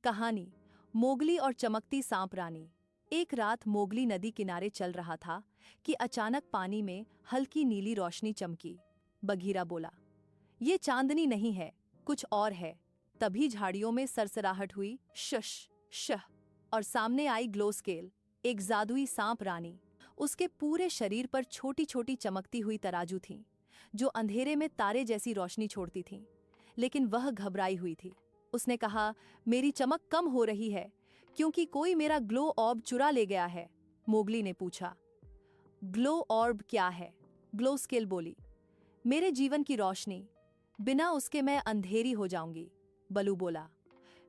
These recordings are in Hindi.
कहानी मोगली और चमकती सांप रानी। एक रात मोगली नदी किनारे चल रहा था कि अचानक पानी में हल्की नीली रोशनी चमकी। बघीरा बोला, ये चांदनी नहीं है, कुछ और है। तभी झाड़ियों में सरसराहट हुई, शश शह, और सामने आई ग्लो स्केल, एक जादुई सांप रानी। उसके पूरे शरीर पर छोटी छोटी चमकती हुई तराजू थीं, जो अंधेरे में तारे जैसी रोशनी छोड़ती थीं। लेकिन वह घबराई हुई थी। उसने कहा, मेरी चमक कम हो रही है क्योंकि कोई मेरा ग्लो ऑर्ब चुरा ले गया है। मोगली ने पूछा, ग्लो ऑर्ब क्या है? ग्लो स्केल बोली, मेरे जीवन की रोशनी, बिना उसके मैं अंधेरी हो जाऊंगी। बलू बोला,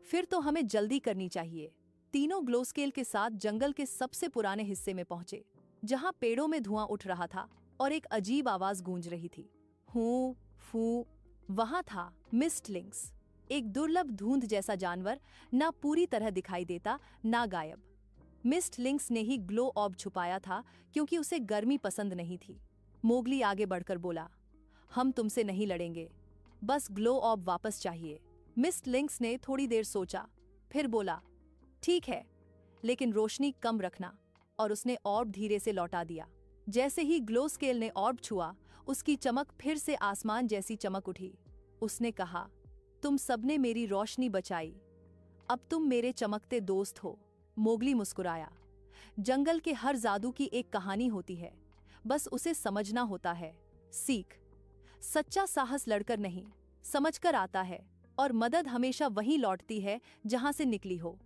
फिर तो हमें जल्दी करनी चाहिए। तीनों ग्लो स्केल के साथ जंगल के सबसे पुराने हिस्से में पहुंचे, जहां पेड़ों में धुआं उठ रहा था और एक अजीब आवाज गूंज रही थी, हूं फू। वहां था मिस्ट लिंक्स, एक दुर्लभ धुंध जैसा जानवर, ना पूरी तरह दिखाई देता ना गायब। मिस्ट लिंक्स ने ही ग्लो ऑर्ब छुपाया था क्योंकि उसे गर्मी पसंद नहीं थी। मोगली आगे बढ़कर बोला, हम तुमसे नहीं लड़ेंगे, बस ग्लो ऑर्ब वापस चाहिए। मिस्ट लिंक्स ने थोड़ी देर सोचा, फिर बोला, ठीक है, लेकिन रोशनी कम रखना। और उसने ऑर्ब धीरे से लौटा दिया। जैसे ही ग्लो स्केल ने ऑर्ब छुआ, उसकी चमक फिर से आसमान जैसी चमक उठी। उसने कहा, तुम सबने मेरी रोशनी बचाई, अब तुम मेरे चमकते दोस्त हो। मोगली मुस्कुराया, जंगल के हर जादू की एक कहानी होती है, बस उसे समझना होता है। सीख, सच्चा साहस लड़कर नहीं, समझकर आता है, और मदद हमेशा वहीं लौटती है जहां से निकली हो।